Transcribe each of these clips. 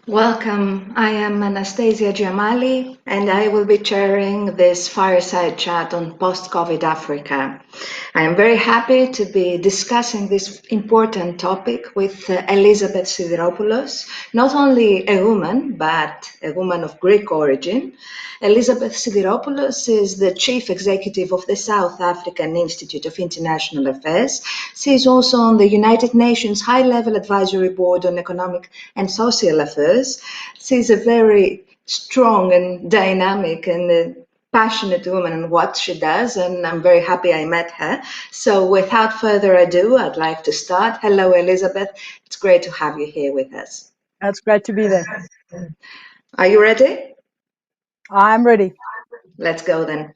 Welcome. I am Anastasia Giamali, and I will be chairing this fireside chat on post-COVID Africa. I am very happy to be discussing this important topic with Elizabeth Sidiropoulos, not only a woman, but a woman of Greek origin. Elizabeth Sidiropoulos is the Chief Executive of the South African Institute of International Affairs. She is also on the United Nations High-Level Advisory Board on Economic and Social Affairs. She is a very strong and dynamic and passionate woman in what she does, and I'm very happy I met her. So without further ado, I'd like to start. Hello, Elizabeth. It's great to have you here with us. It's great to be there. Are you ready? I'm ready. Let's go then.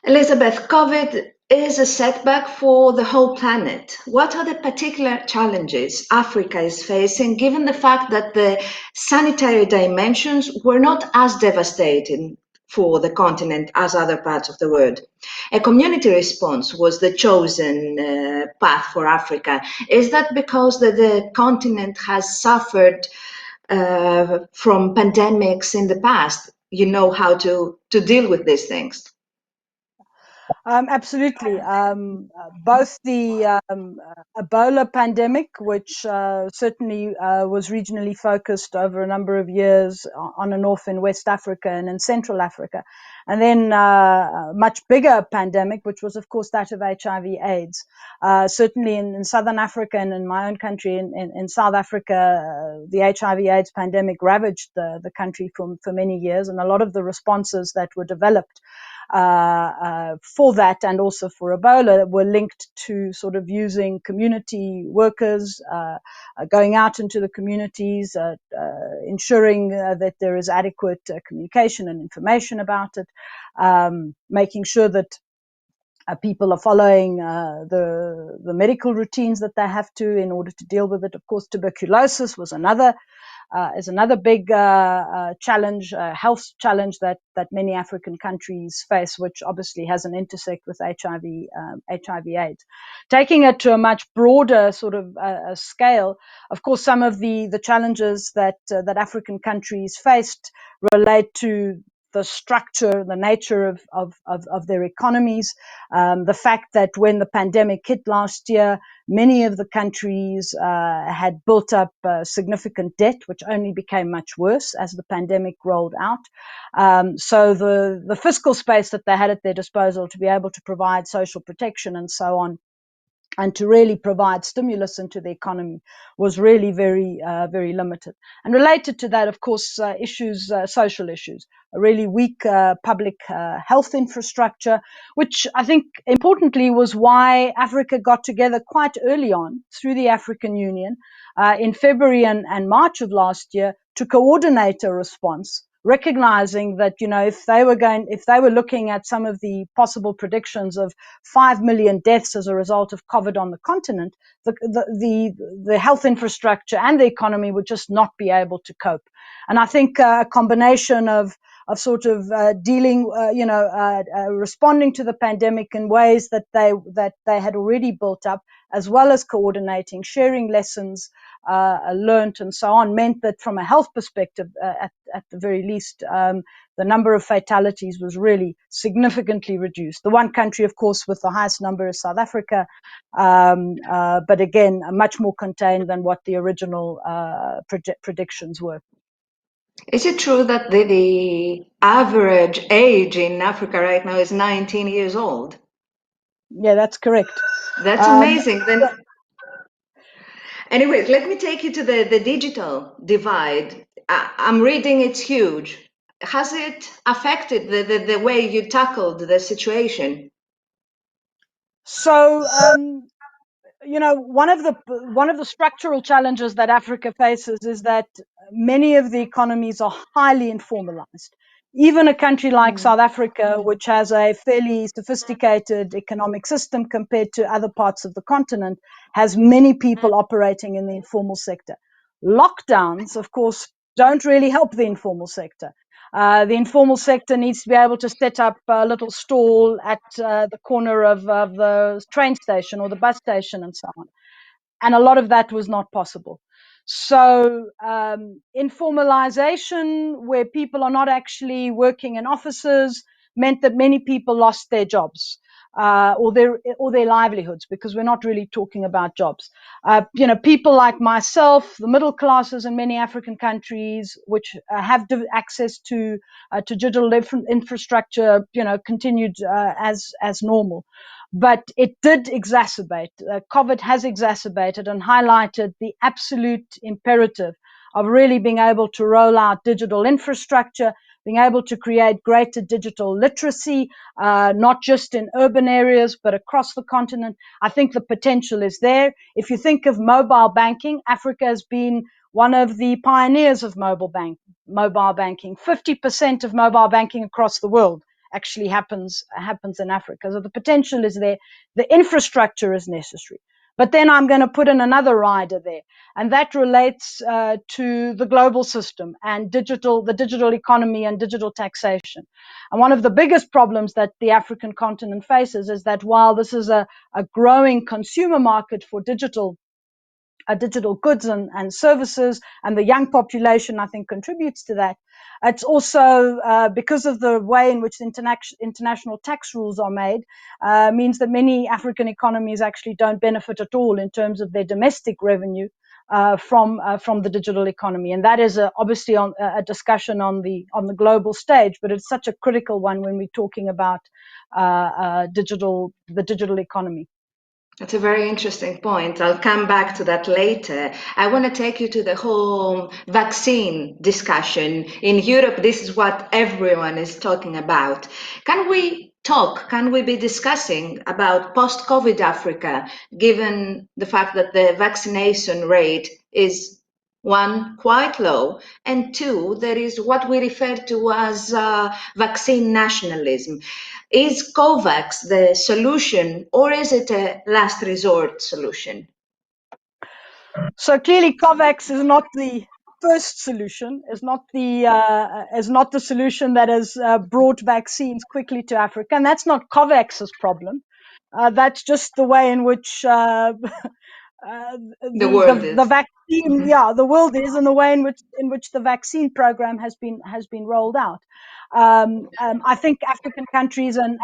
Elizabeth, COVID is a setback for the whole planet. What are the particular challenges Africa is facing, given the fact that the sanitary dimensions were not as devastating for the continent as other parts of the world? A community response was the chosen path for Africa. Is that because the continent has suffered from pandemics in the past? You know how to deal with these things. Absolutely. Both the Ebola pandemic, which certainly was regionally focused over a number of years on and off in West Africa and in Central Africa, and then a much bigger pandemic, which was, of course, that of HIV/AIDS. Certainly in Southern Africa and in my own country, in South Africa, the HIV/AIDS pandemic ravaged the country for many years, and a lot of the responses that were developed for that and also for Ebola were linked to sort of using community workers, going out into the communities, ensuring that there is adequate communication and information about it, making sure that people are following the medical routines that they have to in order to deal with it. Of course, tuberculosis was another big challenge, health challenge that many African countries face, which obviously has an intersect with HIV/AIDS. Taking it to a much broader sort of scale, of course, some of the challenges that African countries faced relate to the structure, the nature of their economies, the fact that when the pandemic hit last year, many of the countries had built up significant debt, which only became much worse as the pandemic rolled out. So the fiscal space that they had at their disposal to be able to provide social protection and so on, and to really provide stimulus into the economy was really very limited. And related to that, of course, social issues, a really weak public health infrastructure, which I think importantly was why Africa got together quite early on through the African Union in February and March of last year to coordinate a response, recognizing that, if they were looking at some of the possible predictions of 5 million deaths as a result of COVID on the continent, the health infrastructure and the economy would just not be able to cope. And I think a combination of sort of responding to the pandemic in ways that they had already built up, as well as coordinating, sharing lessons learned and so on, meant that from a health perspective, at the very least, the number of fatalities was really significantly reduced. The one country, of course, with the highest number is South Africa, but again, much more contained than what the original predictions were. Is it true that the average age in Africa right now is 19 years old? Yeah, that's correct. That's amazing. Then, anyways, let me take you to the digital divide. I'm reading it's huge. Has it affected the way you tackled the situation? So, one of the structural challenges that Africa faces is that many of the economies are highly informalized. Even a country like South Africa, which has a fairly sophisticated economic system compared to other parts of the continent, has many people operating in the informal sector. Lockdowns, of course, don't really help the informal sector. The informal sector needs to be able to set up a little stall at the corner of the train station or the bus station and so on. And a lot of that was not possible. So informalization, where people are not actually working in offices, meant that many people lost their jobs or their livelihoods, because we're not really talking about jobs. People like myself, the middle classes in many African countries, which have access to digital infrastructure, continued as normal. But it did exacerbate, COVID has exacerbated and highlighted the absolute imperative of really being able to roll out digital infrastructure, being able to create greater digital literacy, not just in urban areas, but across the continent. I think the potential is there. If you think of mobile banking, Africa has been one of the pioneers of mobile banking. 50% of mobile banking across the world actually happens in Africa. So the potential is there. The infrastructure is necessary. But then I'm going to put in another rider there, and that relates to the global system and the digital economy and digital taxation. And one of the biggest problems that the African continent faces is that while this is a growing consumer market for digital goods and services, and the young population, I think, contributes to that. It's also because of the way in which the international tax rules are made, means that many African economies actually don't benefit at all in terms of their domestic revenue from the digital economy, and that is obviously a discussion on the global stage. But it's such a critical one when we're talking about the digital economy. That's a very interesting point. I'll come back to that later. I want to take you to the whole vaccine discussion. In Europe, this is what everyone is talking about. Can we be discussing about post-COVID Africa, given the fact that the vaccination rate is one, quite low, and two, there is what we refer to as vaccine nationalism. Is COVAX the solution, or is it a last resort solution? So clearly, COVAX is not the first solution, is not the solution that has brought vaccines quickly to Africa, and that's not COVAX's problem. That's just the way in which The world the is. vaccine, Mhm. the world is, and the way in which the vaccine program has been rolled out. I think African countries and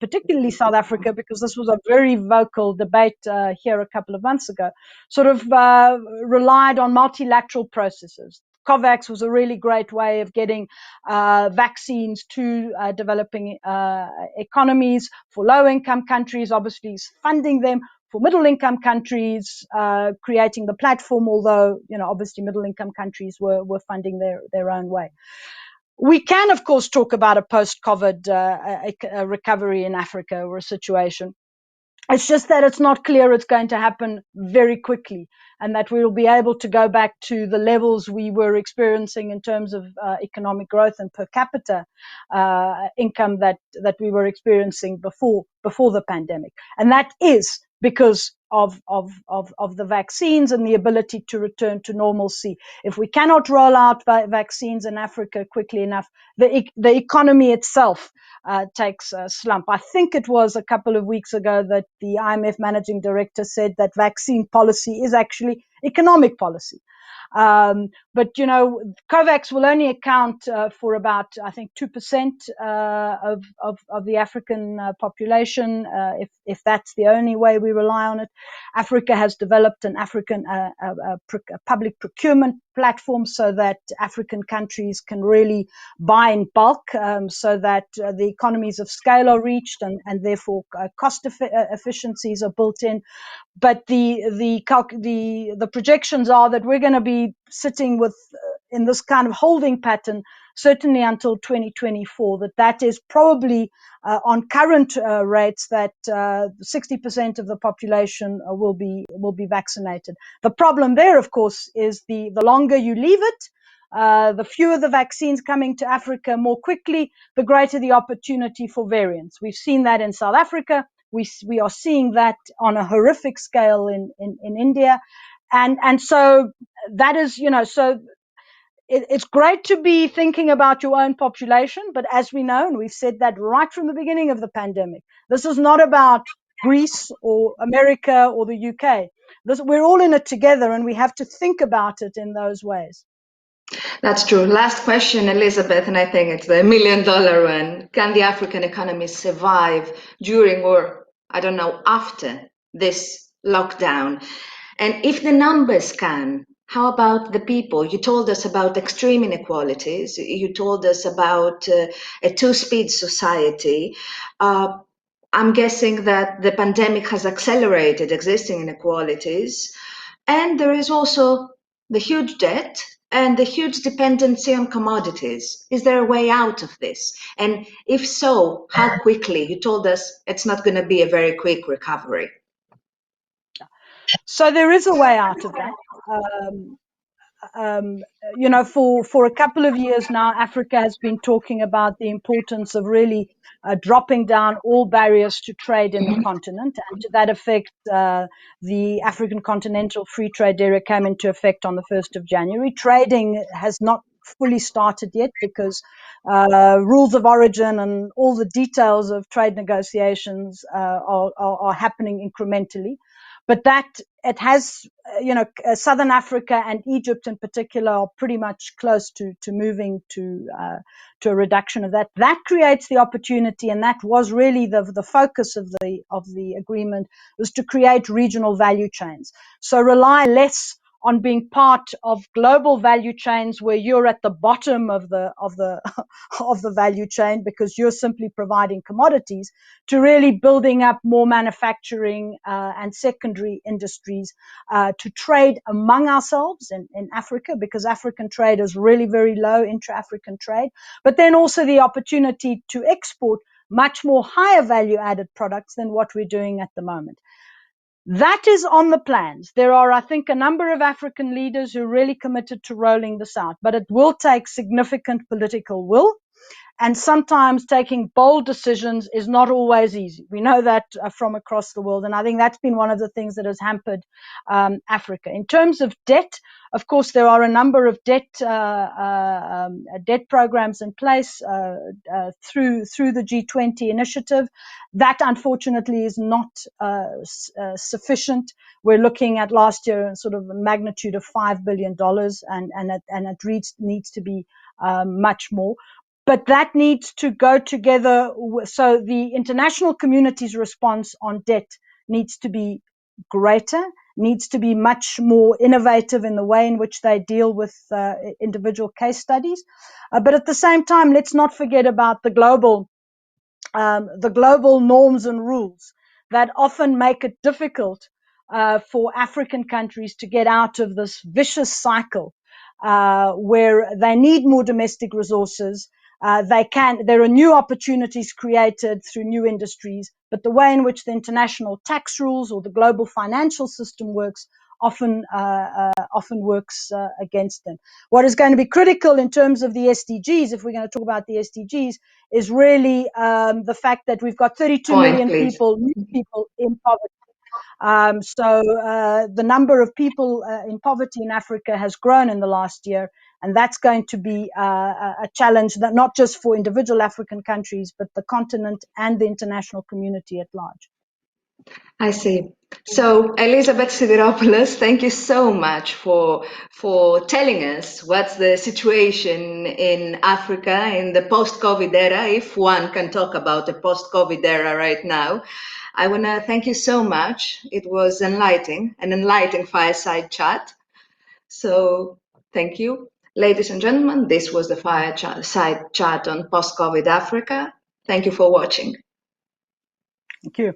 particularly South Africa, because this was a very vocal debate here a couple of months ago, sort of relied on multilateral processes. COVAX was a really great way of getting vaccines to developing economies. For low-income countries, obviously funding them. For middle-income countries, creating the platform, although obviously middle-income countries were funding their own way. We can, of course, talk about a post-COVID recovery in Africa, or a situation. It's just that it's not clear it's going to happen very quickly, and that we will be able to go back to the levels we were experiencing in terms of economic growth and per capita income that we were experiencing before the pandemic. And that is because of the vaccines and the ability to return to normalcy. If we cannot roll out vaccines in Africa quickly enough, the economy itself takes a slump. I think it was a couple of weeks ago that the IMF managing director said that vaccine policy is actually economic policy. But COVAX will only account for about, I think, 2% of the African population, if that's the only way we rely on it. Africa has developed an African public procurement platform so that African countries can really buy in bulk, so that the economies of scale are reached, and therefore cost efficiencies are built in. But the projections are that we're going to be sitting with in this kind of holding pattern certainly until 2024. That is probably on current rates that 60% of the population will be vaccinated. The problem there, of course, is the longer you leave it, the fewer the vaccines coming to Africa more quickly, the greater the opportunity for variants. We've seen that in South Africa. We are seeing that on a horrific scale in India. And so that is, so it's great to be thinking about your own population, but as we know, and we've said that right from the beginning of the pandemic, this is not about Greece or America or the UK. we're all in it together, and we have to think about it in those ways. That's true. Last question, Elizabeth, and I think it's the $1,000,000 one. Can the African economy survive during, or I don't know, after this lockdown? And if the numbers can, how about the people? You told us about extreme inequalities. You told us about a two-speed society. I'm guessing that the pandemic has accelerated existing inequalities. And there is also the huge debt and the huge dependency on commodities. Is there a way out of this? And if so, how quickly? You told us it's not going to be a very quick recovery. So there is a way out of that. For a couple of years now, Africa has been talking about the importance of really dropping down all barriers to trade in the continent. And to that effect, the African Continental Free Trade Area came into effect on the 1st of January. Trading has not fully started yet because rules of origin and all the details of trade negotiations are happening incrementally. But that it has, Southern Africa and Egypt in particular are pretty much close to moving to a reduction of that. That creates the opportunity, and that was really the focus of the agreement, was to create regional value chains. So rely less on being part of global value chains where you're at the bottom of the of the value chain because you're simply providing commodities, to really building up more manufacturing and secondary industries to trade among ourselves in Africa, because African trade is really very low, intra-African trade, but then also the opportunity to export much more higher value added products than what we're doing at the moment. That is on the plans. There are, I think, a number of African leaders who are really committed to rolling this out, but it will take significant political will. And sometimes taking bold decisions is not always easy. We know that from across the world. And I think that's been one of the things that has hampered Africa. In terms of debt, of course, there are a number of debt programs in place through the G20 initiative. That, unfortunately, is not sufficient. We're looking at last year sort of a magnitude of $5 billion, and it needs to be much more. But that needs to go together. So the international community's response on debt needs to be greater, needs to be much more innovative in the way in which they deal with individual case studies. But at the same time, let's not forget about the global norms and rules that often make it difficult for African countries to get out of this vicious cycle where they need more domestic resources. There are new opportunities created through new industries, but the way in which the international tax rules or the global financial system works often works against them. What is going to be critical in terms of the SDGs, if we're going to talk about the SDGs, is really the fact that we've got 32 million new people in poverty. So the number of people in poverty in Africa has grown in the last year, and that's going to be a challenge that not just for individual African countries, but the continent and the international community at large. I see. So, Elizabeth Sidiropoulos, thank you so much for telling us what's the situation in Africa in the post-COVID era, if one can talk about the post-COVID era right now. I want to thank you so much. It was an enlightening fireside chat. So, thank you. Ladies and gentlemen, this was the fireside chat on post-COVID Africa. Thank you for watching. Thank you.